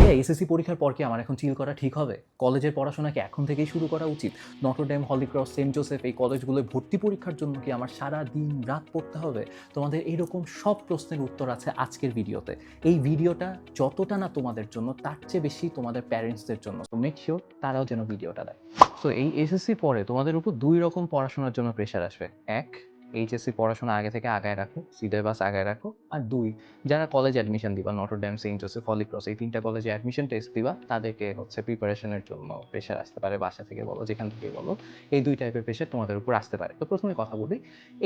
ভাইয়া এসএসসি পরীক্ষার পর কি আমার এখন চিল করা ঠিক হবে? কলেজের পড়াশোনা কি এখন থেকেই শুরু করা উচিত? Notre Dame, Holy Cross, Saint Joseph এই কলেজগুলোয় ভর্তি পরীক্ষার জন্য কি আমার সারা দিন রাত পড়তে হবে? তোমাদের এরকম সব প্রশ্নের উত্তর আছে আজকের ভিডিওতে। এই ভিডিওটা যতটা না তোমাদের জন্য তার চেয়ে বেশি তোমাদের প্যারেন্টসদের জন্য। তো মেক শিওর তারাও যেন ভিডিওটা দেয়। সো এই এসএসসি পরে তোমাদের উপর ২ রকম পড়াশোনার জন্য প্রেশার আসবে। ১, এইচএসসি পড়াশোনা আগে থেকে আগায় রাখো, সিলেবাস আগায় রাখো। আর ২, যারা কলেজ অ্যাডমিশন দিবা, Notre Dame, Saint Joseph, Holy Cross এই ৩টা কলেজে অ্যাডমিশন টেস্ট দিবা, তাদেরকে প্রিপারেশনের জন্য প্রেশার আসতে পারে, বাসা থেকে বলো, যেখান থেকেই বলো। এই ২ টাইপের প্রেশার তোমাদের উপর আসতে পারে। তো প্রথমে কথা বলি,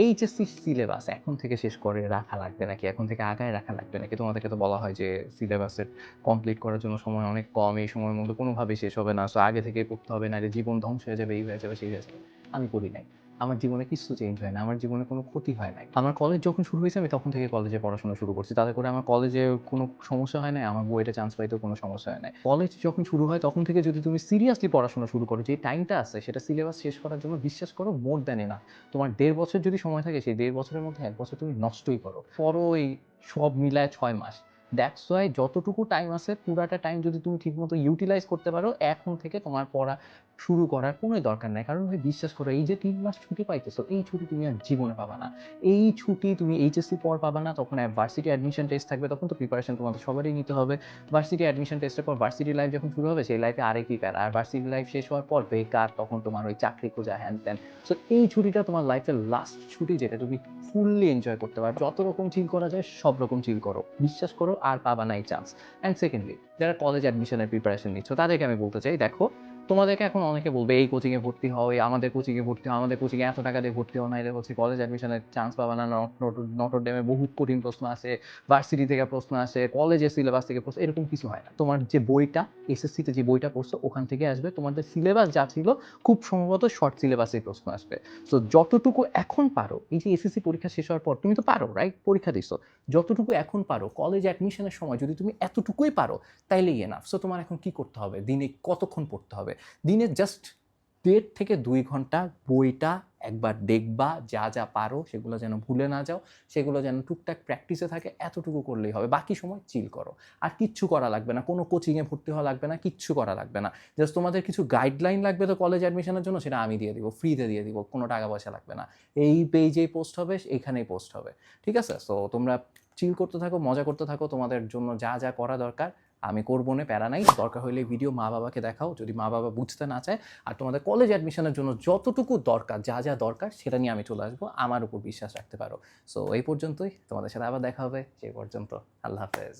এইচএসসি সিলেবাস এখন থেকে শেষ করে রাখা লাগবে নাকি এখন থেকে আগায় রাখা লাগবে নাকি? তোমাদেরকে তো বলা হয় যে সিলেবাসের কমপ্লিট করার জন্য সময় অনেক কম, এই সময়ের মধ্যে কোনোভাবেই শেষ হবে না, সো আগে থেকেই পড়তে হবে, নাইলে জীবন ধ্বংস হয়ে যাবে, এই হয়ে যাবে, সেই হয়ে যাবে। আমি পড়ি নাই। আমার জীবনে কিচ্ছু চেঞ্জ হয় না, আমার জীবনে কোনো ক্ষতি হয় নাই। আমার কলেজ যখন শুরু হয়েছে আমি তখন থেকে কলেজে পড়াশোনা শুরু করছি, তাতে করে আমার কলেজে কোনো সমস্যা হয় নাই, আমার বুয়েটে চান্স পাইতেও কোনো সমস্যা হয় নাই। কলেজ যখন শুরু হয় তখন থেকে যদি তুমি সিরিয়াসলি পড়াশোনা শুরু করো, যে টাইমটা আছে সেটা সিলেবাস শেষ করার জন্য, বিশ্বাস করো মোর দ্যান এনাফ। তোমার ১.৫ বছর যদি সময় থাকে, সেই ১.৫ বছরের মধ্যে ১ বছর তুমি নষ্টই করো। পরও এই সব মিলায় ৬ মাস। দ্যাটস ওয়াই যতটুকু টাইম আছে পুরাটা টাইম যদি তুমি ঠিকমতো ইউটিলাইজ করতে পারো, এখন থেকে তোমার পড়া শুরু করার কোনোই দরকার নাই। কারণ ভাই বিশ্বাস করো, এই যে ৩ মাস ছুটি পাইতেছো, এই ছুটি তুমি আর জীবনে পাবা না। এই ছুটি তুমি এইচএসসি পর পাবা না, তখন ভার্সিটি অ্যাডমিশন টেস্ট থাকবে, তখন তো প্রিপারেশন তোমাদের সবারই নিতে হবে। ভার্সিটি অ্যাডমিশন টেস্টের পর ভার্সিটি লাইফ যখন শুরু হবে, সেই লাইফে আরেকই প্যারা। আর ভার্সিটি লাইফ শেষ হওয়ার পর বেকার, তখন তোমার ওই চাকরি খোঁজা হ্যান-ত্যান। সো এই ছুটিটা তোমার লাইফের লাস্ট ছুটি, যেটা তুমি ফুললি এনজয় করতে পারো। যত রকম চিল করা যায় সব রকম চিল করো। বিশ্বাস করো আর পাবা না এই চান্স। অ্যান্ড সেকেন্ডলি, যারা কলেজ অ্যাডমিশনের প্রিপারেশন নিচ্ছ তাদেরকে আমি বলতে চাই, দেখো তোমাদেরকে এখন অনেকে বলবে এই কোচিংয়ে ভর্তি হও, এই আমাদের কোচিংয়ে ভর্তি হও, আমাদের কোচিংয়ে এত টাকা দিয়ে ভর্তি হও, নাইলে কলেজ অ্যাডমিশনের চান্স পাবা না, নটরডেমে বহুত কঠিন প্রশ্ন আসে, ভার্সিটি থেকে প্রশ্ন আসে, কলেজের সিলেবাস থেকে প্রশ্ন, এরকম কিছু হয় না। তোমার যে বইটা এসএসসিতে যে বইটা পড়ছো ওখান থেকে আসবে, তোমাদের সিলেবাস যা ছিল খুব সম্ভবত শর্ট সিলেবাসের প্রশ্ন আসবে। সো যতটুকু এখন পারো, এই যে এসএসসি পরীক্ষা শেষ হওয়ার পর তুমি তো পারো, রাইট? পরীক্ষা দিছো, যতটুকু এখন পারো কলেজ অ্যাডমিশনের সময় যদি তুমি এতটুকুই পারো তাইলেই এনাফ। সো তোমার এখন কি করতে হবে? দিনে কতক্ষণ পড়তে হবে? দিনে জাস্ট ১.৫ থেকে ২ ঘন্টা বইটা একবার দেখবা, যা যা পারো সেগুলো যেন ভুলে না যাও, সেগুলো যেন টুকটাক প্র্যাকটিসে থাকে, এতটুকু করলেই হবে। বাকি সময় চিল করো। আর কিচ্ছু করা লাগবে না, কোনো কোচিংয়ে ভর্তি হওয়া লাগবে না, কিচ্ছু করা লাগবে না। জাস্ট তোমাদের কিছু গাইডলাইন লাগবে তো কলেজ অ্যাডমিশনের জন্য, সেটা আমি দিয়ে দিব, ফ্রিতে দিয়ে দিব, কোনো টাকা পয়সা লাগবে না। এই পেজেই পোস্ট হবে, এইখানেই পোস্ট হবে, ঠিক আছে? সো তোমরা চিল করতে থাকো, মজা করতে থাকো, তোমাদের জন্য যা যা করা দরকার আমি করবো না, প্যারা নাই। দরকার হলে ভিডিও মা বাবাকে দেখাও, যদি মা বাবা বুঝতে না চায়। আর তোমাদের কলেজ অ্যাডমিশনের জন্য যতটুকু দরকার, যা যা দরকার সেটা নিয়ে আমি চলে আসবো, আমার উপর বিশ্বাস রাখতে পারো। সো এই পর্যন্তই, তোমাদের সাথে আবার দেখা হবে, সেই পর্যন্ত আল্লাহ হাফেজ।